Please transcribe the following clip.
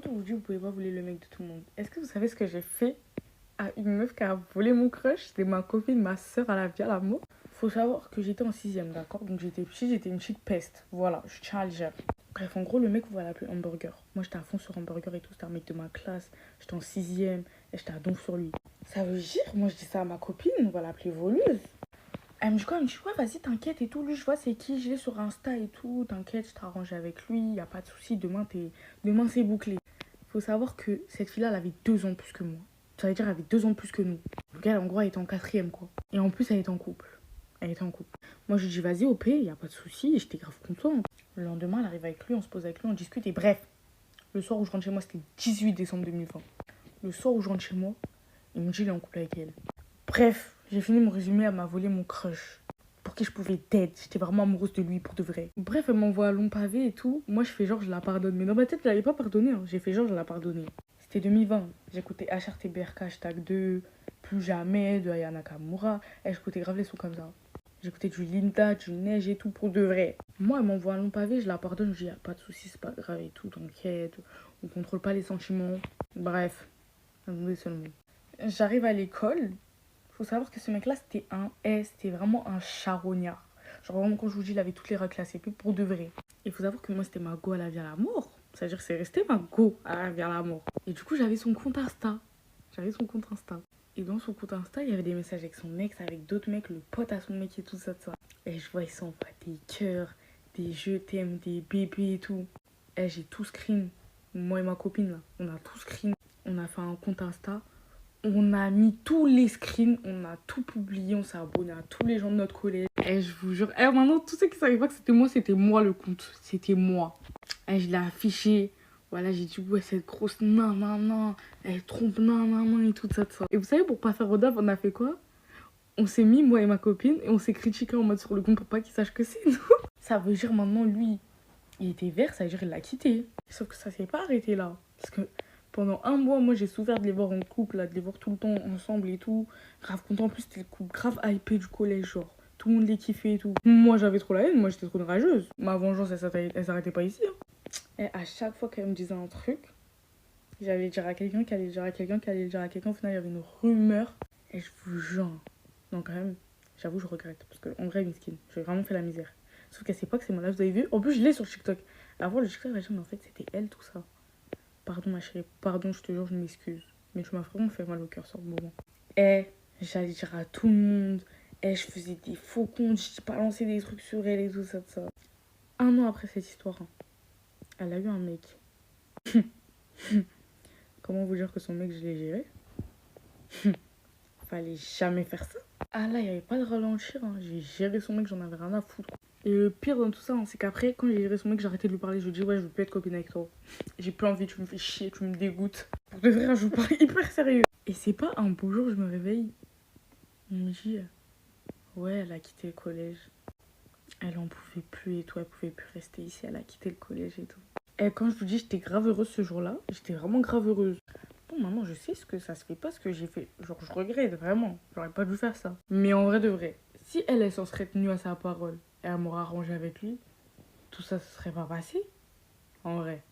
vous dites, vous pouvez pas voler le mec de tout le monde. Est-ce que vous savez ce que j'ai fait à une meuf qui a volé mon crush? C'était ma copine, ma soeur à la vie à l'amour. Faut savoir que j'étais en sixième, d'accord? Donc j'étais petite, j'étais une petite peste. Voilà, je tiens à le dire. Bref, en gros, le mec, on va l'appeler Hamburger. Moi, j'étais à fond sur Hamburger et tout. C'était un mec de ma classe. J'étais en sixième et j'étais à donf sur lui. Ça veut dire, moi, je dis ça à ma copine, on va l'appeler voleuse. Elle me dit quoi? Elle me dit, ouais, vas-y, t'inquiète et tout. Lui, je vois, c'est qui? Je l'ai sur Insta et tout. T'inquiète, je t'arrange avec lui. Y a pas de souci. Demain, c'est bouclé. Faut savoir que cette fille-là, elle avait 2 ans plus que moi. Ça veut dire, elle avait 2 ans plus que nous. Donc, elle, en gros, elle était en quatrième, quoi. Et en plus, elle était en couple. Elle était en couple. Moi, je lui dis, vas-y, OP, y a pas de souci. Et j'étais grave contente. Le lendemain, elle arrive avec lui, on se pose avec lui, on discute. Et bref, le soir où je rentre chez moi, c'était le 18 décembre 2020. Le soir où je rentre chez moi, il me dit, il est en couple avec elle. Bref, j'ai fini mon résumé, elle m'a volé mon crush. Pour qui je pouvais t'aider. J'étais vraiment amoureuse de lui pour de vrai. Bref, elle m'envoie un long pavé et tout. Moi, je fais genre, je la pardonne. Mais dans ma tête, je l'avais pas pardonné. Hein. J'ai fait genre, je la pardonnais. C'était 2020. J'écoutais HRTBRK, hashtag 2, Plus jamais, de Aya Nakamura. Et j'écoutais grave les sons comme ça. J'écoutais du Linda, du Neige et tout pour de vrai. Moi, elle m'envoie un long pavé, je la pardonne. Je dis, pas de soucis, c'est pas grave et tout, t'inquiète. On contrôle pas les sentiments. Bref, attendez seulement. J'arrive à l'école. Faut savoir que ce mec-là, c'était un S, c'était vraiment un charognard. Genre vraiment, quand je vous dis, il avait toutes les reclassées, puis pour de vrai. Il faut savoir que moi, c'était ma go à la vie à la mort. C'est-à-dire que c'est resté ma go à la vie à la mort. Et du coup, j'avais son compte Insta. J'avais son compte Insta. Et dans son compte Insta, il y avait des messages avec son ex, avec d'autres mecs, le pote à son mec et tout ça, tout ça. Et je vois, ils s'envoient des cœurs, des je t'aime, des bébés et tout. Et j'ai tout screen. Moi et ma copine, là, on a tout screen. On a fait un compte Insta. On a mis tous les screens, on a tout publié, on s'est abonné à tous les gens de notre collège. Et je vous jure, maintenant, tous ceux qui ne savaient pas que c'était moi le compte. C'était moi. Et je l'ai affiché. Voilà, j'ai dit, ouais, cette grosse nan, elle trompe nan, et tout ça, tout ça. Et vous savez, pour pas faire rodave, on a fait quoi? On s'est mis, moi et ma copine, et on s'est critiqué en mode sur le compte pour pas qu'il sache que c'est nous. Ça veut dire maintenant, lui, il était vert, ça veut dire qu'il l'a quitté. Sauf que ça s'est pas arrêté là. Parce que pendant un mois, moi, j'ai souffert de les voir en couple, là, de les voir tout le temps ensemble et tout. Grave content. En plus, c'était le couple grave hypé du collège, genre. Tout le monde les kiffait et tout. Moi, j'avais trop la haine. Moi, j'étais trop une rageuse. Ma vengeance, elle s'arrêtait pas ici. Hein. Et à chaque fois qu'elle me disait un truc, j'allais dire à quelqu'un, qui allait dire à quelqu'un, qui allait dire à quelqu'un. Au final, il y avait une rumeur. Et je vous jure. Donc, quand même, j'avoue, je regrette. Parce qu'en vrai, une skin, j'ai vraiment fait la misère. Sauf qu'elle sait pas que c'est mon live, vous avez vu. En plus, je l'ai sur TikTok. Avant, le TikTok, elle dit, mais en fait, c'était elle, tout ça. Pardon ma chérie, pardon, je te jure, je m'excuse. Mais tu m'as vraiment fait mal au cœur sur le moment. Et j'allais dire à tout le monde. Et je faisais des faux comptes, je balançais des trucs sur elle et tout ça, tout ça. 1 an après cette histoire, hein, elle a eu un mec. Comment vous dire que son mec, je l'ai géré? Fallait jamais faire ça. Ah là, il n'y avait pas de ralentir. Hein. J'ai géré son mec, j'en avais rien à foutre. Et le pire dans tout ça, hein, c'est qu'après, quand j'ai géré son mec, j'ai arrêté de lui parler. Je lui dis, ouais, je veux plus être copine avec toi. J'ai plus envie, tu me fais chier, tu me dégoûtes. Pour de vrai, je vous parle hyper sérieux. Et c'est pas un beau jour, je me réveille. On me dit, ouais, elle a quitté le collège. Elle en pouvait plus et tout, elle pouvait plus rester ici. Elle a quitté le collège et tout. Et quand je vous dis, j'étais grave heureuse ce jour-là, j'étais vraiment grave heureuse. Bon, maman, je sais ce que ça se fait pas, ce que j'ai fait. Genre, je regrette, vraiment. J'aurais pas dû faire ça. Mais en vrai de vrai, si elle s'en serait tenue à sa parole et elle m'aurait arrangé avec lui, tout ça se serait pas passé. En vrai.